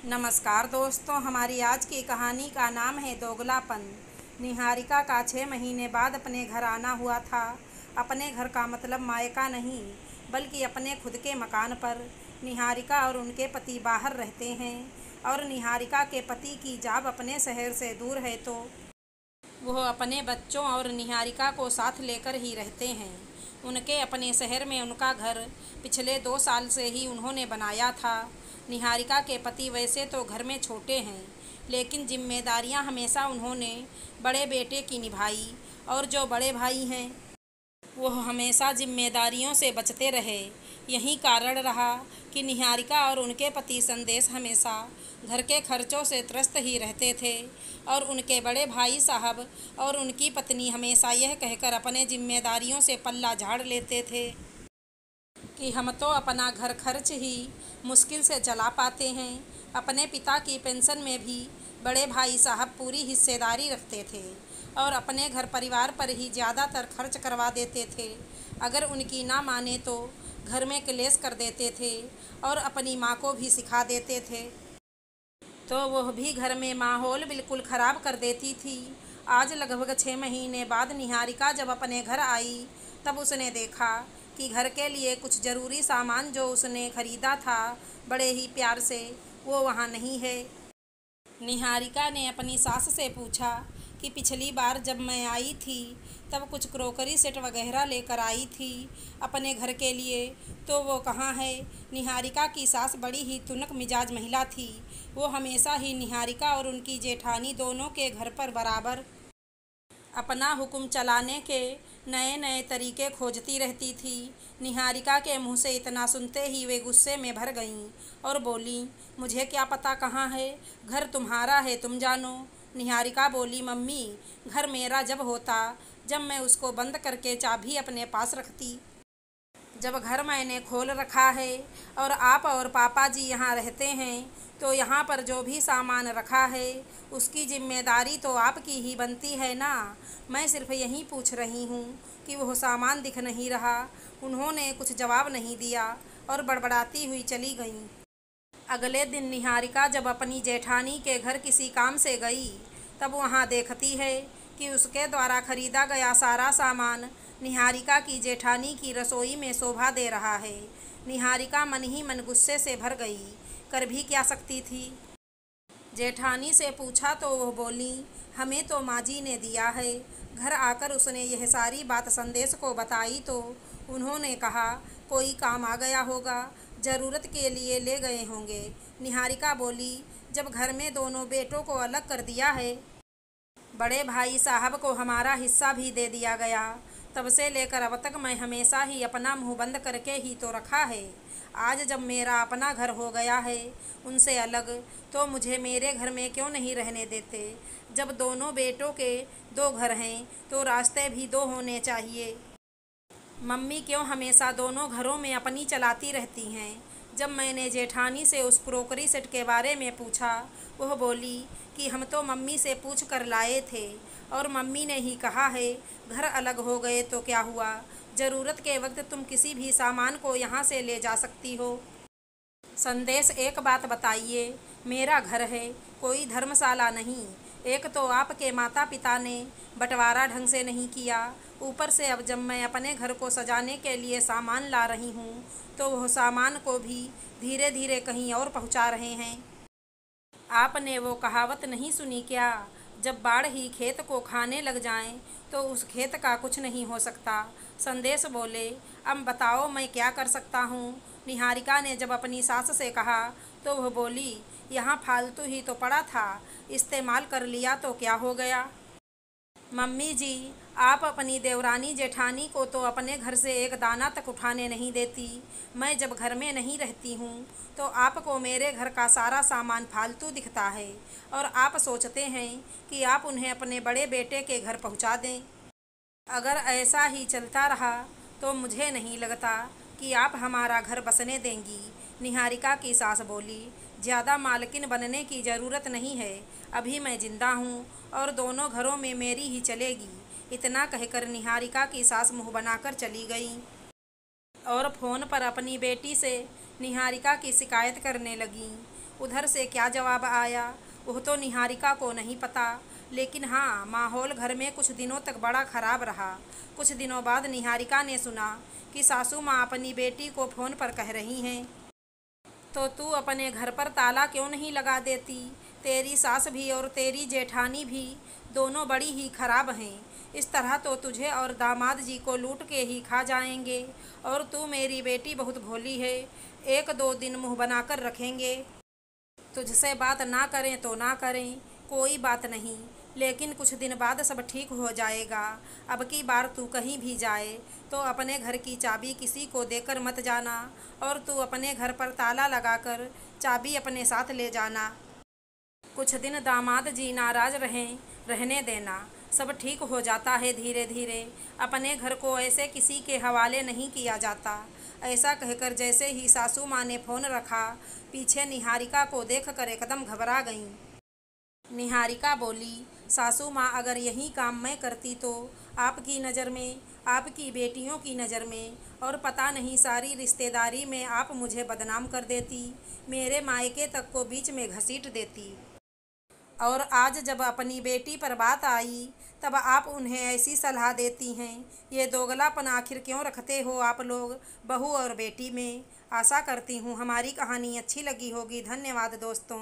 नमस्कार दोस्तों, हमारी आज की कहानी का नाम है दोगलापन। निहारिका का 6 महीने बाद अपने घर आना हुआ था। अपने घर का मतलब मायका नहीं, बल्कि अपने खुद के मकान पर। निहारिका और उनके पति बाहर रहते हैं और निहारिका के पति की जॉब अपने शहर से दूर है, तो वह अपने बच्चों और निहारिका को साथ लेकर ही रहते हैं। उनके अपने शहर में उनका घर पिछले 2 साल से ही उन्होंने बनाया था। निहारिका के पति वैसे तो घर में छोटे हैं, लेकिन जिम्मेदारियां हमेशा उन्होंने बड़े बेटे की निभाई, और जो बड़े भाई हैं वह हमेशा जिम्मेदारियों से बचते रहे। यही कारण रहा कि निहारिका और उनके पति संदेश हमेशा घर के खर्चों से त्रस्त ही रहते थे, और उनके बड़े भाई साहब और उनकी पत्नी हमेशा यह कहकर अपने जिम्मेदारियों से पल्ला झाड़ लेते थे कि हम तो अपना घर खर्च ही मुश्किल से चला पाते हैं। अपने पिता की पेंशन में भी बड़े भाई साहब पूरी हिस्सेदारी रखते थे और अपने घर परिवार पर ही ज़्यादातर खर्च करवा देते थे। अगर उनकी ना माने तो घर में क्लेश कर देते थे और अपनी माँ को भी सिखा देते थे, तो वह भी घर में माहौल बिल्कुल ख़राब कर देती थी। आज लगभग 6 महीने बाद निहारिका जब अपने घर आई, तब उसने देखा कि घर के लिए कुछ ज़रूरी सामान जो उसने ख़रीदा था बड़े ही प्यार से, वो वहाँ नहीं है। निहारिका ने अपनी सास से पूछा कि पिछली बार जब मैं आई थी तब कुछ क्रोकरी सेट वगैरह लेकर आई थी अपने घर के लिए, तो वो कहाँ है। निहारिका की सास बड़ी ही तुनक मिजाज महिला थी। वो हमेशा ही निहारिका और उनकी जेठानी दोनों के घर पर बराबर अपना हुक्म चलाने के नए नए तरीके खोजती रहती थी। निहारिका के मुंह से इतना सुनते ही वे गुस्से में भर गईं और बोली, मुझे क्या पता कहाँ है, घर तुम्हारा है, तुम जानो। निहारिका बोली, मम्मी, घर मेरा जब होता जब मैं उसको बंद करके चाबी अपने पास रखती। जब घर मैंने खोल रखा है और आप और पापा जी यहाँ रहते हैं, तो यहाँ पर जो भी सामान रखा है उसकी जिम्मेदारी तो आपकी ही बनती है ना। मैं सिर्फ यही पूछ रही हूँ कि वह सामान दिख नहीं रहा। उन्होंने कुछ जवाब नहीं दिया और बड़बड़ाती हुई चली गईं। अगले दिन निहारिका जब अपनी जेठानी के घर किसी काम से गई, तब वहाँ देखती है कि उसके द्वारा खरीदा गया सारा सामान निहारिका की जेठानी की रसोई में शोभा दे रहा है। निहारिका मन ही मन गुस्से से भर गई, कर भी क्या सकती थी। जेठानी से पूछा तो वह बोली, हमें तो माँ जी ने दिया है। घर आकर उसने यह सारी बात संदेश को बताई तो उन्होंने कहा, कोई काम आ गया होगा, ज़रूरत के लिए ले गए होंगे। निहारिका बोली, जब घर में दोनों बेटों को अलग कर दिया है, बड़े भाई साहब को हमारा हिस्सा भी दे दिया गया, तब से लेकर अब तक मैं हमेशा ही अपना मुंह बंद करके ही तो रखा है। आज जब मेरा अपना घर हो गया है उनसे अलग, तो मुझे मेरे घर में क्यों नहीं रहने देते। जब दोनों बेटों के 2 घर हैं तो रास्ते भी 2 होने चाहिए। मम्मी क्यों हमेशा दोनों घरों में अपनी चलाती रहती हैं। जब मैंने जेठानी से उस क्रोकरी सेट के बारे में पूछा, वह बोली कि हम तो मम्मी से पूछ कर लाए थे और मम्मी ने ही कहा है, घर अलग हो गए तो क्या हुआ, ज़रूरत के वक्त तुम किसी भी सामान को यहाँ से ले जा सकती हो। संदेश, एक बात बताइए, मेरा घर है, कोई धर्मशाला नहीं। एक तो आपके माता पिता ने बंटवारा ढंग से नहीं किया, ऊपर से अब जब मैं अपने घर को सजाने के लिए सामान ला रही हूँ तो वह सामान को भी धीरे धीरे कहीं और पहुँचा रहे हैं। आपने वो कहावत नहीं सुनी क्या, जब बाढ़ ही खेत को खाने लग जाए तो उस खेत का कुछ नहीं हो सकता। संदेश बोले, अब बताओ मैं क्या कर सकता हूँ। निहारिका ने जब अपनी सास से कहा तो वह बोली, यहाँ फालतू ही तो पड़ा था, इस्तेमाल कर लिया तो क्या हो गया। मम्मी जी, आप अपनी देवरानी जेठानी को तो अपने घर से एक दाना तक उठाने नहीं देती। मैं जब घर में नहीं रहती हूँ तो आपको मेरे घर का सारा सामान फालतू दिखता है और आप सोचते हैं कि आप उन्हें अपने बड़े बेटे के घर पहुँचा दें। अगर ऐसा ही चलता रहा तो मुझे नहीं लगता कि आप हमारा घर बसने देंगी। निहारिका की सास बोली, ज़्यादा मालकिन बनने की ज़रूरत नहीं है, अभी मैं जिंदा हूँ और दोनों घरों में मेरी ही चलेगी। इतना कहकर निहारिका की सास मुँह बनाकर चली गई और फ़ोन पर अपनी बेटी से निहारिका की शिकायत करने लगी। उधर से क्या जवाब आया वह तो निहारिका को नहीं पता, लेकिन हाँ, माहौल घर में कुछ दिनों तक बड़ा खराब रहा। कुछ दिनों बाद निहारिका ने सुना कि सासू माँ अपनी बेटी को फ़ोन पर कह रही हैं, तो तू अपने घर पर ताला क्यों नहीं लगा देती? तेरी सास भी और तेरी जेठानी भी दोनों बड़ी ही खराब हैं। इस तरह तो तुझे और दामाद जी को लूट के ही खा जाएंगे। और तू मेरी बेटी बहुत भोली है, 1-2 दिन मुँह बनाकर रखेंगे। तुझसे बात ना करें तो ना करें, कोई बात नहीं, लेकिन कुछ दिन बाद सब ठीक हो जाएगा। अब की बार तू कहीं भी जाए तो अपने घर की चाबी किसी को देकर मत जाना, और तू अपने घर पर ताला लगाकर चाबी अपने साथ ले जाना। कुछ दिन दामाद जी नाराज रहने देना, सब ठीक हो जाता है धीरे धीरे। अपने घर को ऐसे किसी के हवाले नहीं किया जाता। ऐसा कहकर जैसे ही सासू माँ ने फ़ोन रखा, पीछे निहारिका को देखकर एकदम घबरा गईं। निहारिका बोली, सासू माँ, अगर यही काम मैं करती तो आपकी नज़र में, आपकी बेटियों की नज़र में और पता नहीं सारी रिश्तेदारी में आप मुझे बदनाम कर देती, मेरे मायके तक को बीच में घसीट देती। और आज जब अपनी बेटी पर बात आई तब आप उन्हें ऐसी सलाह देती हैं। ये दोगलापन आखिर क्यों रखते हो आप लोग बहू और बेटी में? आशा करती हूँ हमारी कहानी अच्छी लगी होगी। धन्यवाद दोस्तों।